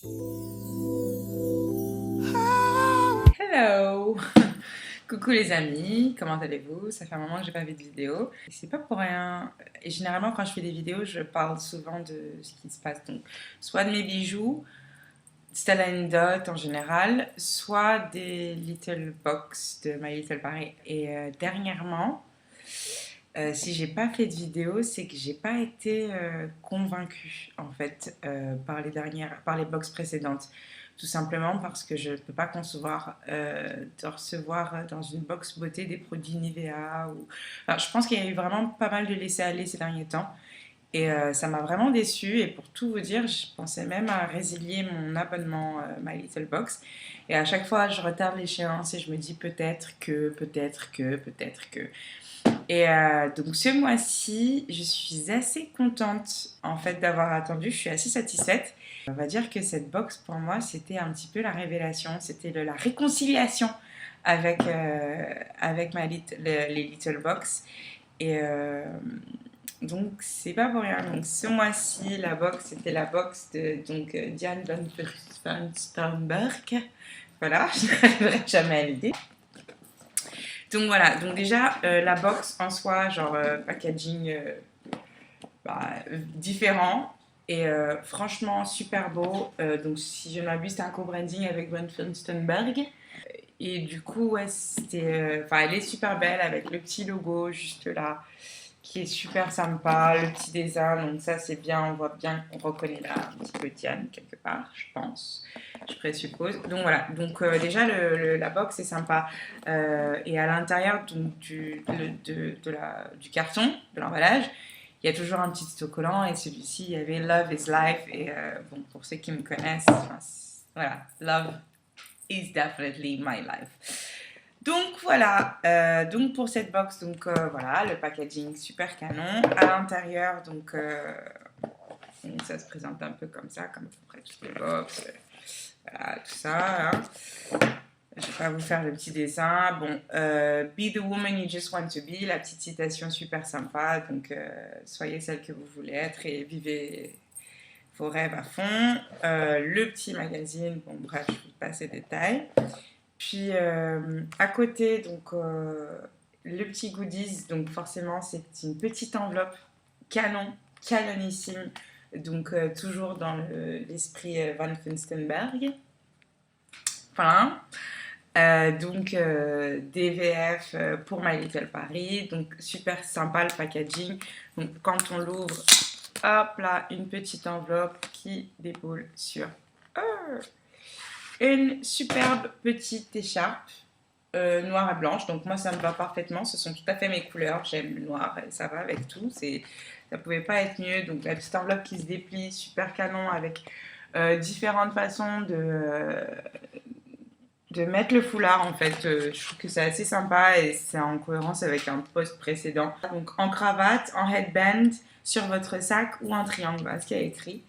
Hello! Coucou les amis, comment allez-vous? Ça fait un moment que j'ai pas fait de vidéo. Et c'est pas pour rien. Et généralement, quand je fais des vidéos, je parle souvent de ce qui se passe. Donc, soit de mes bijoux, Stella Dot en général, soit des Little Box de My Little Paris. Et dernièrement, si j'ai pas fait de vidéo, c'est que j'ai pas été convaincue en fait par les box précédentes. Tout simplement parce que je ne peux pas concevoir de recevoir dans une box beauté des produits Nivea. Enfin, je pense qu'il y a eu vraiment pas mal de laisser-aller ces derniers temps. Et ça m'a vraiment déçue. Et pour tout vous dire, je pensais même à résilier mon abonnement My Little Box. Et à chaque fois, je retarde l'échéance et je me dis peut-être que. Et donc ce mois-ci, je suis assez contente en fait d'avoir attendu. Je suis assez satisfaite. On va dire que cette box pour moi, c'était un petit peu la révélation, c'était la réconciliation avec les Little Box. Et donc c'est pas pour rien. Donc ce mois-ci, la box, c'était la box de Diane van Sternberg. Voilà, je n'arriverai jamais à l'idée. Donc voilà, donc déjà la box en soi, genre packaging différent et franchement super beau. Donc si je ne m'abuse, c'est un co-branding avec Van Furstenberg. Et du coup, ouais, elle est super belle avec le petit logo juste là, qui est super sympa, le petit dessin. Donc ça, c'est bien, on voit bien, on reconnaît là un petit peu Diane quelque part, je pense, je présuppose. Donc voilà, donc déjà la box est sympa. Et à l'intérieur du carton, de l'emballage, il y a toujours un petit autocollant et celui-ci, il y avait Love is Life. Et bon, pour ceux qui me connaissent, voilà, Love is definitely my life. Donc voilà, donc pour cette box, voilà, le packaging super canon. À l'intérieur, ça se présente un peu comme ça, comme à peu près toutes les box. Voilà, tout ça. Hein. Je vais pas vous faire le petit dessin. Bon, be the woman you just want to be, la petite citation super sympa. Donc, soyez celle que vous voulez être et vivez vos rêves à fond. Le petit magazine, bon, bref, je vous passe les détails. Puis, à côté, le petit goodies, donc forcément, c'est une petite enveloppe canonissime. Donc, toujours dans l'esprit Van Furstenberg. Voilà. DVF pour My Little Paris, donc super sympa le packaging. Donc quand on l'ouvre, hop là, une petite enveloppe qui déboule sur une superbe petite écharpe noire et blanche. Donc moi ça me va parfaitement, ce sont tout à fait mes couleurs, j'aime le noir et ça va avec tout, ça pouvait pas être mieux. Donc la petite enveloppe qui se déplie, super canon avec différentes façons de mettre le foulard en fait. Je trouve que c'est assez sympa et c'est en cohérence avec un post précédent. Donc en cravate, en headband, sur votre sac ou en triangle, voilà ce qu'il y a écrit.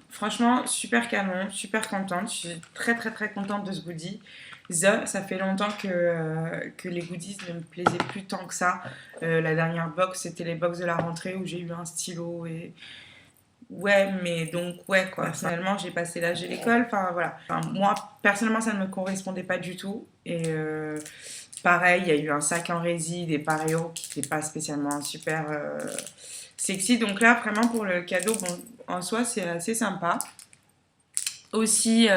Franchement, super canon, super contente. Je suis très très très contente de ce goodie. Ça fait longtemps que les goodies ne me plaisaient plus tant que ça. La dernière box, c'était les box de la rentrée où j'ai eu un stylo et ouais, mais donc, ouais, quoi. Personnellement, j'ai passé l'âge de l'école. Enfin, voilà. Enfin, moi, personnellement, ça ne me correspondait pas du tout. Et pareil, il y a eu un sac en résine, des paréos qui n'étaient pas spécialement super sexy. Donc là, vraiment, pour le cadeau, bon, en soi, c'est assez sympa. Aussi,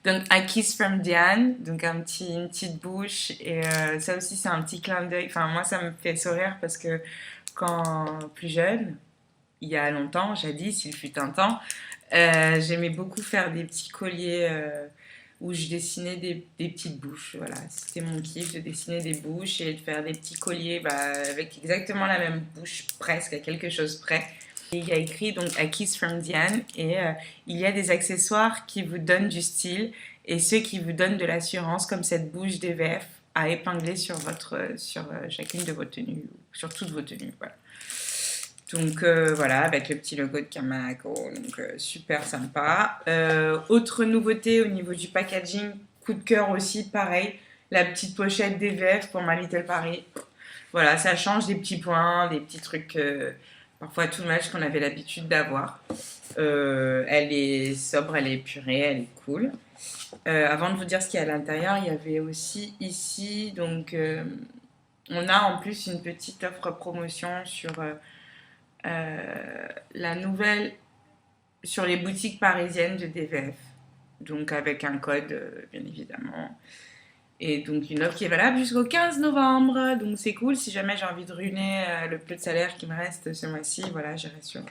donc, un kiss from Diane, donc une petite bouche. Et ça aussi, c'est un petit clin d'œil. Enfin, moi, ça me fait sourire parce que quand plus jeune, il y a longtemps, jadis, il fut un temps, j'aimais beaucoup faire des petits colliers où je dessinais des petites bouches. Voilà, c'était mon kiff de dessiner des bouches et de faire des petits colliers avec exactement la même bouche, presque à quelque chose près. Et il y a écrit donc A Kiss from Diane et il y a des accessoires qui vous donnent du style et ceux qui vous donnent de l'assurance, comme cette bouche DVF à épingler sur chacune de vos tenues, sur toutes vos tenues. Voilà. Donc voilà, avec le petit logo de Kamako, donc super sympa. Autre nouveauté au niveau du packaging, coup de cœur aussi, pareil, la petite pochette DVF pour My Little Paris. Voilà, ça change des petits points, des petits trucs parfois too much qu'on avait l'habitude d'avoir. Elle est sobre, elle est épurée, elle est cool. Avant de vous dire ce qu'il y a à l'intérieur, il y avait aussi ici, donc on a en plus une petite offre promotion sur la nouvelle, sur les boutiques parisiennes de DVF. Donc avec un code, bien évidemment. Et donc une offre qui est valable jusqu'au 15 novembre. Donc c'est cool, si jamais j'ai envie de ruiner le peu de salaire qui me reste ce mois-ci, voilà, j'irai sur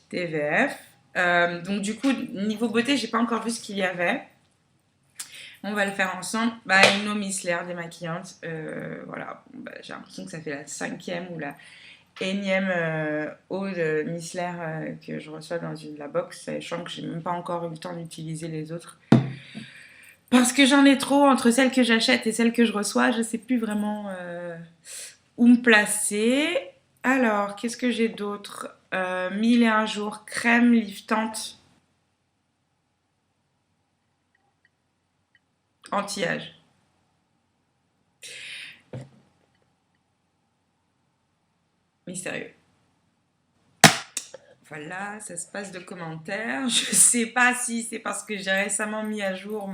TVF. Donc du coup, niveau beauté, j'ai pas encore vu ce qu'il y avait. On va le faire ensemble. Bah, une eau micellaire démaquillante. Voilà, bon, bah, j'ai l'impression que ça fait la 5e ou la énième eau de micellaire que je reçois dans la box, sachant que j'ai même pas encore eu le temps d'utiliser les autres. Parce que j'en ai trop entre celles que j'achète et celles que je reçois, je sais plus vraiment où me placer. Alors, qu'est-ce que j'ai d'autre 1001 jours, crème liftante anti-âge. Mystérieux. Voilà, ça se passe de commentaires. Je sais pas si c'est parce que j'ai récemment mis à jour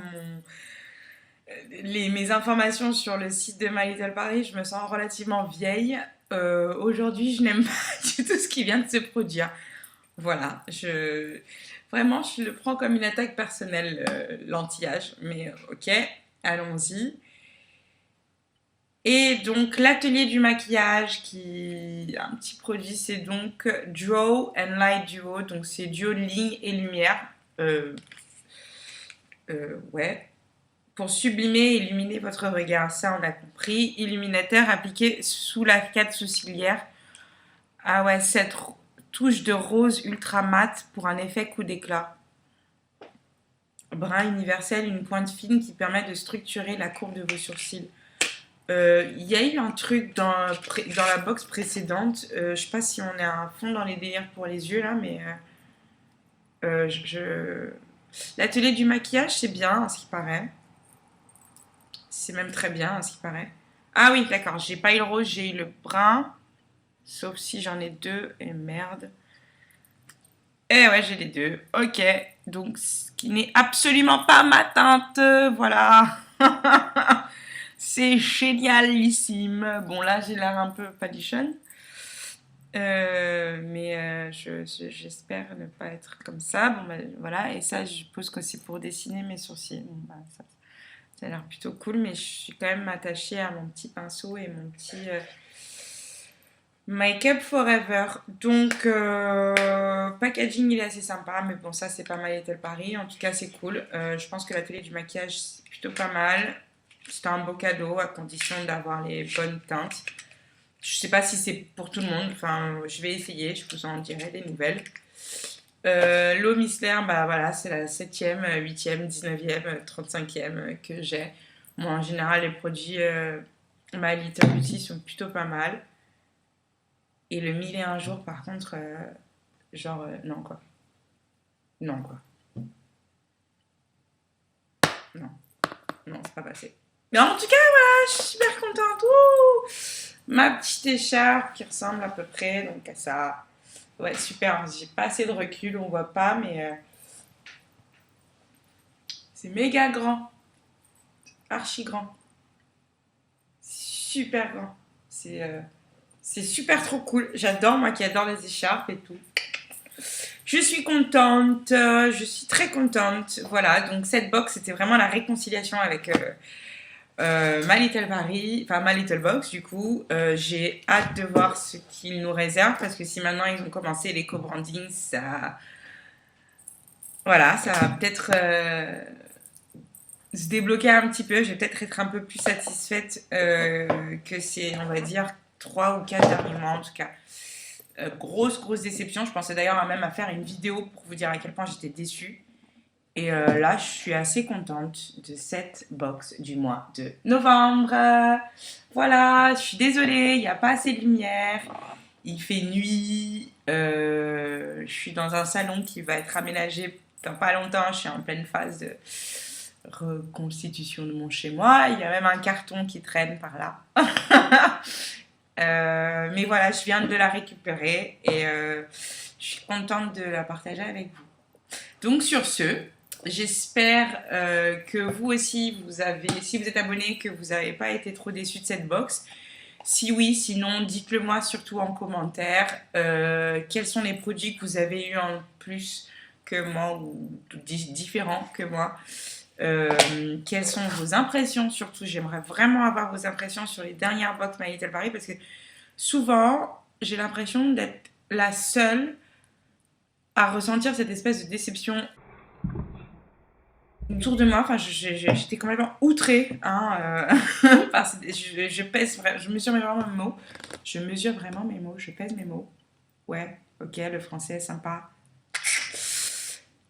mes informations sur le site de My Little Paris. Je me sens relativement vieille. Aujourd'hui, je n'aime pas du tout ce qui vient de se produire. Voilà, vraiment, je le prends comme une attaque personnelle, l'anti-âge. Mais ok, allons-y. Et donc l'atelier du maquillage, qui un petit produit, c'est donc Draw and Light Duo, donc c'est duo de ligne et lumière. Ouais. Pour sublimer et illuminer votre regard, ça on a compris. Illuminateur appliqué sous l'arcade sourcilière. Ah ouais, cette touche de rose ultra mat pour un effet coup d'éclat. Brun universel, une pointe fine qui permet de structurer la courbe de vos sourcils. Y a eu un truc dans la box précédente. Je sais pas si on est à fond dans les délires pour les yeux là, mais l'atelier du maquillage, c'est bien, à ce qui paraît. C'est même très bien, à ce qui paraît. Ah oui, d'accord. J'ai pas eu le rose, j'ai eu le brun. Sauf si j'en ai deux. Et merde. Eh ouais, j'ai les deux. Ok. Donc, ce qui n'est absolument pas ma teinte. Voilà. C'est génialissime. Bon, là, j'ai l'air un peu palichonne. Mais j'espère ne pas être comme ça. Bon, ben, voilà. Et ça, je suppose que c'est pour dessiner mes sourcils. Bon, ben, ça a l'air plutôt cool. Mais je suis quand même attachée à mon petit pinceau et mon petit Make Up Forever. Donc, packaging, il est assez sympa. Mais bon, ça, c'est pas My Little Paris. En tout cas, c'est cool. Je pense que l'atelier du maquillage, c'est plutôt pas mal. C'est un beau cadeau à condition d'avoir les bonnes teintes. Je sais pas si c'est pour tout le monde. Enfin, je vais essayer. Je vous en dirai des nouvelles. L'eau micellaire, bah voilà, c'est la 7e, 8e, 19e, 35e que j'ai. Moi, en général, les produits My Little Beauty sont plutôt pas mal. Et le 1001 jours, par contre, non quoi. Non quoi. Non, non, c'est pas passé. Mais en tout cas, voilà, je suis super contente. Ouh, ma petite écharpe qui ressemble à peu près donc à ça. Ouais, super. J'ai pas assez de recul, on voit pas, mais c'est méga grand. Archi grand. Super grand. C'est super trop cool. J'adore, moi qui adore les écharpes et tout. Je suis contente. Je suis très contente. Voilà, donc cette box, c'était vraiment la réconciliation avec My Little Paris, enfin My Little Box du coup. J'ai hâte de voir ce qu'ils nous réservent parce que si maintenant ils ont commencé les co-brandings, voilà, ça va peut-être se débloquer un petit peu. Je vais peut-être être un peu plus satisfaite que ces, on va dire, 3 ou 4 derniers mois en tout cas. Grosse déception. Je pensais d'ailleurs même à faire une vidéo pour vous dire à quel point j'étais déçue. Et là, je suis assez contente de cette box du mois de novembre. Voilà, je suis désolée, il n'y a pas assez de lumière. Il fait nuit. Je suis dans un salon qui va être aménagé dans pas longtemps. Je suis en pleine phase de reconstitution de mon chez-moi. Il y a même un carton qui traîne par là. Mais voilà, je viens de la récupérer et je suis contente de la partager avec vous. Donc sur ce, j'espère que vous aussi, si vous êtes abonné, que vous n'avez pas été trop déçus de cette box. Si oui, sinon, dites-le moi surtout en commentaire. Quels sont les produits que vous avez eu en plus que moi ou différents que moi. Quelles sont vos impressions surtout. J'aimerais vraiment avoir vos impressions sur les dernières box My Little Paris parce que souvent, j'ai l'impression d'être la seule à ressentir cette espèce de déception autour de moi. Enfin, j'étais complètement outrée. Hein, je mesure vraiment mes mots. Je mesure vraiment mes mots. Je pèse mes mots. Ouais, ok, le français est sympa.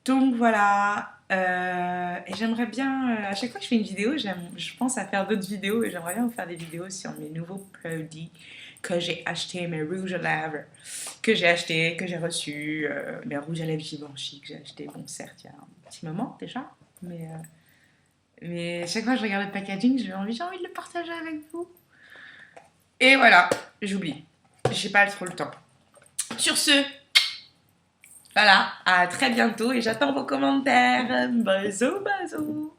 Donc voilà. Et j'aimerais bien, à chaque fois que je fais une vidéo, je pense à faire d'autres vidéos et j'aimerais bien vous faire des vidéos sur mes nouveaux produits que j'ai achetés, mes rouges à lèvres que j'ai achetés, que j'ai reçus, mes rouges à lèvres Givenchy que j'ai acheté. Bon, certes, il y a un petit moment déjà, mais chaque fois que je regarde le packaging, j'ai envie de le partager avec vous. Et voilà, j'oublie. J'ai pas trop le temps. Sur ce, voilà, à très bientôt et j'attends vos commentaires. Bisous, bisous.